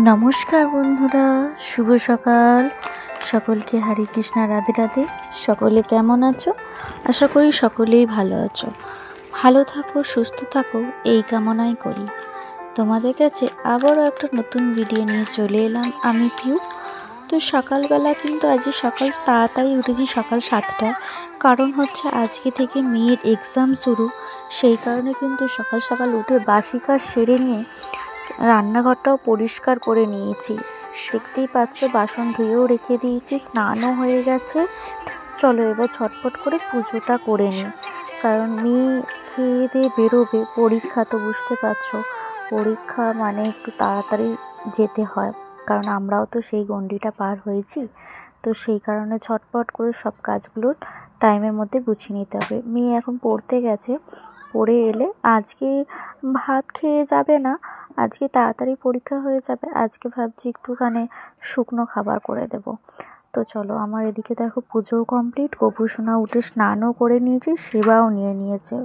নমস্কার বন্ধুরা, শুভ সকাল। সকলকে হরে কৃষ্ণা, রাধে রাধে। সকলে কেমন আছো? আশা করি সকলেই ভালো আছো। ভালো থাকো, সুস্থ থাকো, এই কামনাই করি। তোমাদের কাছে আবারও একটা নতুন ভিডিও নিয়ে চলে এলাম আমি পিউ। তো সকালবেলা কিন্তু আজকে সকাল তাড়াতাড়ি উঠেছি, সকাল 7টায়। কারণ হচ্ছে আজকে থেকে মেয়ের এক্সাম শুরু, সেই কারণে কিন্তু সকাল সকাল উঠে বাসি কাজ সেরে নিয়ে রান্নাঘরটাও পরিষ্কার করে নিয়েছি। দেখতেই পাচ্ছ, বাসন ধুয়েও রেখে দিয়েছি, স্নানও হয়ে গেছে। চলো এবার ছটফট করে পুজোটা করে নিই, কারণ মেয়ে খেয়ে দিয়ে বেরোবে, পরীক্ষা তো বুঝতে পারছো। পরীক্ষা মানে একটু তাড়াতাড়ি যেতে হয়, কারণ আমরাও তো সেই গণ্ডিটা পার হয়েছি। তো সেই কারণে ছটফট করে সব কাজগুলো টাইমের মধ্যে গুছিয়ে নিতে হবে। মেয়ে এখন পড়তে গেছে, পড়ে এলে আজকে ভাত খেয়ে যাবে না, আজকে তাড়াতাড়ি পরীক্ষা হয়ে যাবে। আজকে ভাবছি একটুখানি শুকনো খাবার করে দেব। তো চলো, আমার এদিকে দেখো পুজোও কমপ্লিট, গোপুসোনা উঠে স্নানও করে নিয়েছি, সেবাও নিয়ে নিয়েছে।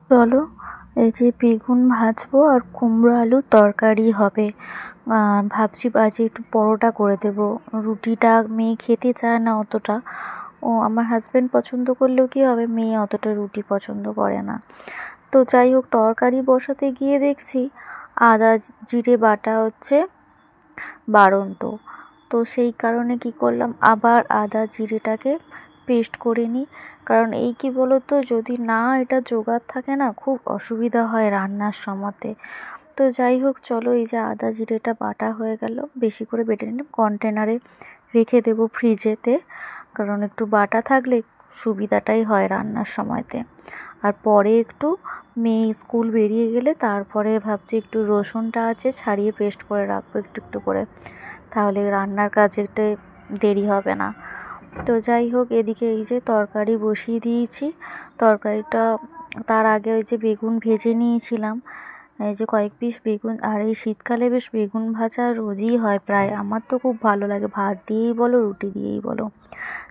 চলো, এই যে বেগুন ভাজবো আর কুমড়ো আলুর তরকারি হবে। ভাবছি আজ একটু পরোটা করে দেব। রুটিটা মেয়ে খেতে চায় না অতটা। ও আমার হাজব্যান্ড পছন্দ করলেও কি হবে, মেয়ে অতটা রুটি পছন্দ করে না। তো যাই হোক, তরকারি বসাতে গিয়ে দেখছি আদা জিরে বাটা হচ্ছে বাড়ন্ত। তো সেই কারণে কি করলাম, আবার আদা জিরেটাকে পেস্ট করে নিই। কারণ এই কি বলো তো, যদি না এটা জোগাড় থাকে না, খুব অসুবিধা হয় রান্নার সময়তে। তো যাই হোক, চলো, এই যে আদা জিরেটা বাটা হয়ে গেল, বেশি করে বেটে নিলাম, কন্টেনারে রেখে দেবো ফ্রিজেতে। কারণ একটু বাটা থাকলে সুবিধাটাই হয় রান্নার সময়তে। আর পরে একটু মেয়ে স্কুল বেরিয়ে গেলে তারপরে ভাবছি একটু রসুনটা আছে ছাড়িয়ে পেস্ট করে রাখবো একটু একটু করে, তাহলে রান্নার কাজে একটু দেরি হবে না। তো যাই হোক, এদিকে এই যে তরকারি বসিয়ে দিয়েছি। তরকারিটা তার আগে ওই যে বেগুন ভেজে নিয়েছিলাম, এই যে কয়েক পিস বেগুন। আর এই শীতকালে বেশ বেগুন ভাজা রোজই হয় প্রায়, আমার তো খুব ভালো লাগে, ভাত দিয়েই বলো রুটি দিয়েই বলো।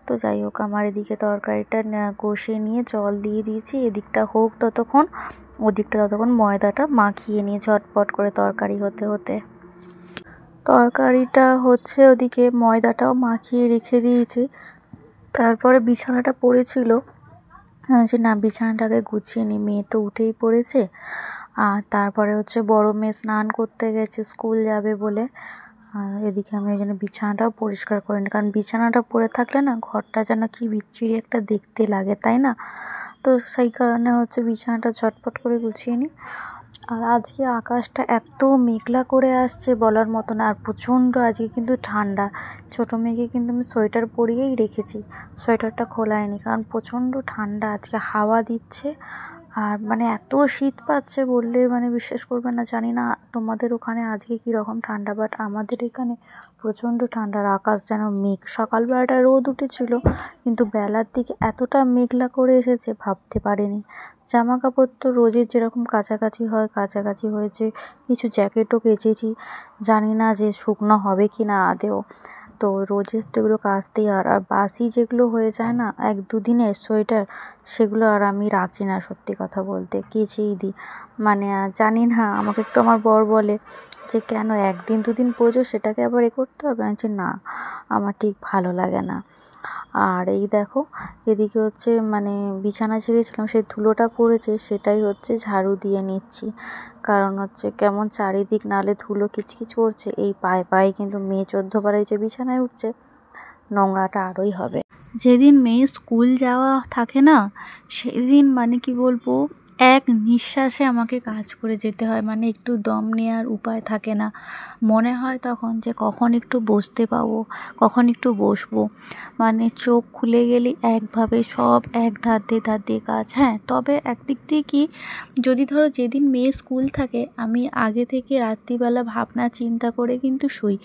তো যাই হোক, আমার এদিকে তরকারিটা কষে নিয়ে জল দিয়ে দিয়েছি, এদিকটা হোক ততক্ষণ, ওদিকটা ততক্ষণ ময়দাটা মাখিয়ে নিয়ে ঝটপট করে তরকারি হতে হতে। তরকারিটা হচ্ছে ওদিকে ময়দাটাও মাখিয়ে রেখে দিয়েছি। তারপরে বিছানাটা পড়েছিল, যে না, বিছানাটাকে গুছিয়ে নিই, মেয়ে তো উঠেই পড়েছে। আর তারপরে হচ্ছে বড় মেয়ে স্নান করতে গেছে স্কুল যাবে বলে। আর এদিকে আমি ওই জন্য বিছানাটাও পরিষ্কার করে নিই, কারণ বিছানাটা পড়ে থাকলে না ঘরটা যেন কি বিচ্ছিরি একটা দেখতে লাগে, তাই না? তো সেই কারণে হচ্ছে বিছানাটা ঝটপট করে গুছিয়ে নিই। আর আজকে আকাশটা এত মেঘলা করে আসছে বলার মতো না। আর প্রচণ্ড আজকে কিন্তু ঠান্ডা। ছোটো মেয়েকে কিন্তু আমি সোয়েটার পরিয়েই রেখেছি, সোয়েটারটা খোলাইনি, কারণ প্রচণ্ড ঠান্ডা আজকে, হাওয়া দিচ্ছে। আর মানে এত শীত পাচ্ছে বললে মানে বিশ্বাস করবে না। জানি না তোমাদের ওখানে আজকে কীরকম ঠান্ডা, বাট আমাদের এখানে প্রচণ্ড ঠান্ডার। আকাশ যেন মেঘ, সকালবেলাটা রোদ উঠেছিল, কিন্তু বেলার দিকে এতটা মেঘলা করে এসেছে ভাবতে পারিনি। জামা কাপড় তো রোজের যেরকম কাছাকাছি হয় কাছাকাছি হয়েছে, কিছু জ্যাকেটও কেচেছি, জানি না যে শুকনো হবে কি না আদেও। তো রোজের তো এগুলো কাচতেই, আর বাসি যেগুলো হয়ে যায় না 1-2 দিনের সোয়েটার, সেগুলো আর আমি রাখি না, সত্যি কথা বলতে কেচেই দিই। মানে জানি না, আমাকে একটু আমার বর বলে যে কেন 1-2 দিন পরেছো সেটাকে আবার করতে হবে। আমি বলছি না, আমার ঠিক ভালো লাগে না। আর এই দেখো, এদিকে হচ্ছে মানে বিছানা ছেড়েছিলাম, সেই ধুলোটা পড়েছে, সেটাই হচ্ছে ঝাড়ু দিয়ে নিচ্ছি। কারণ হচ্ছে কেমন চারিদিক নালে ধুলো কিচকিচ করছে, এই পায়ে পায়ে কিন্তু মেয়ে 14বার এই যে বিছানায় উঠছে, নোংরাটা আরোই হবে। যেদিন মেয়ে স্কুল যাওয়া থাকে না, সেদিন মানে কি বলবো, এক নিঃশ্বাসে আমাকে কাজ করে যেতে হয়, মানে একটু দম নেওয়ার উপায় থাকে না। মনে হয় তখন যে কখন একটু বসতে পাবো, কখন একটু বসবো। মানে চোখ খুলে গেলেই একভাবে সব এক ধার দিয়ে কাজ। হ্যাঁ, তবে একদিক দিয়ে কি, যদি ধরো যেদিন মেয়ে স্কুল থাকে, আমি আগে থেকে রাত্রিবেলা ভাবনা চিন্তা করে কিন্তু শুই,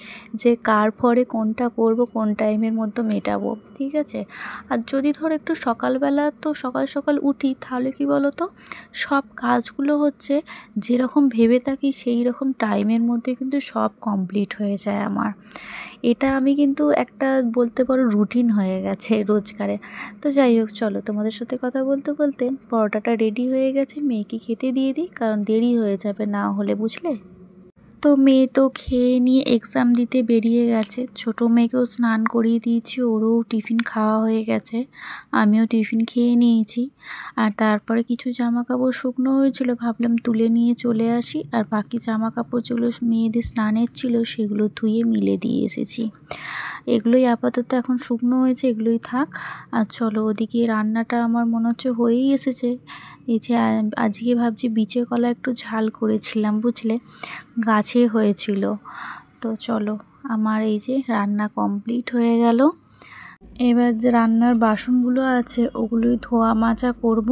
যে কার পরে কোনটা করব, কোন টাইমের মধ্যে মেটাবো, ঠিক আছে। আর যদি ধরো একটু সকালবেলা, তো সকাল সকাল উঠি, তাহলে কি বলো তো, সব কাজগুলো হচ্ছে যেরকম ভেবে থাকি সেই রকম টাইমের মধ্যে কিন্তু সব কমপ্লিট হয়ে যায় আমার। এটা আমি কিন্তু একটা বলতে পারো রুটিন হয়ে গেছে রোজগারে। তো যাই হোক, চলো, তোমাদের সাথে কথা বলতে বলতে পরোটাটা রেডি হয়ে গেছে, মেয়েকে খেতে দিয়ে দিই, কারণ দেরি হয়ে যাবে না হলে, বুঝলে। তো মেয়ে তো খেয়ে নিয়ে এক্সাম দিতে বেরিয়ে গেছে। ছোটো মেয়েকেও স্নান করিয়ে দিয়েছি, ওরও টিফিন খাওয়া হয়ে গেছে, আমিও টিফিন খেয়ে নিয়েছি। আর তারপরে কিছু জামা কাপড় শুকনো হয়েছিল, ভাবলাম তুলে নিয়ে চলে আসি। আর বাকি জামা কাপড় যেগুলো মেয়েদের স্নানের ছিল সেগুলো ধুয়ে মিলে দিয়ে এসেছি। এগুলোই আপাতত এখন শুকনো হয়েছে, এগুলোই থাক। আর চলো, ওদিকে রান্নাটা আমার মনে হচ্ছে হয়েই এসেছে। এই যে আজকে ভাবছি বিচে কলা একটু ঝাল করেছিলাম, বুঝলে, গাছে হয়েছিল। তো চলো, আমার এই যে রান্না কমপ্লিট হয়ে গেল। এবার যে রান্নার বাসনগুলো আছে ওগুলোই ধোয়া মাজা করব।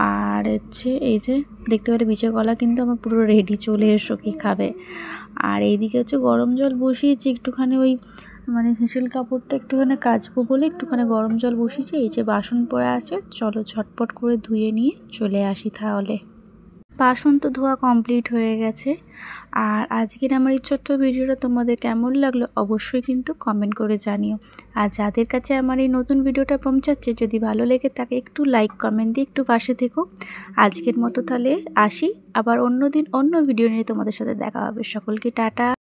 আর হচ্ছে এই যে দেখতে পেলে বিচে কলা কিন্তু আমার পুরো রেডি, চলে এসো কি খাবে। আর এইদিকে হচ্ছে গরম জল বসিয়েছি, একটুখানি ওই হেঁসেল কাপড়টা একটুখানি কাচবো বলে একটুখানি গরম জল বসিয়েছি। এই যে বাসন পড়ে আছে, চলো ঝটপট করে ধুয়ে নিয়ে চলে আসি তাহলে। বাসন তো ধোয়া কমপ্লিট হয়ে গেছে। আর আজকের আমার এই ছোট্ট ভিডিওটা তোমাদের কেমন লাগলো অবশ্যই কিন্তু কমেন্ট করে জানিও। আর যাদের কাছে আমার এই নতুন ভিডিওটা পৌঁছাচ্ছে, যদি ভালো লেগে থাকে একটু লাইক কমেন্ট দিয়ে একটু পাশে থেকো। আজকের মতো তাহলে আসি, আবার অন্য দিন অন্য ভিডিও নিয়ে তোমাদের সাথে দেখা হবে। সকলকে টাটা।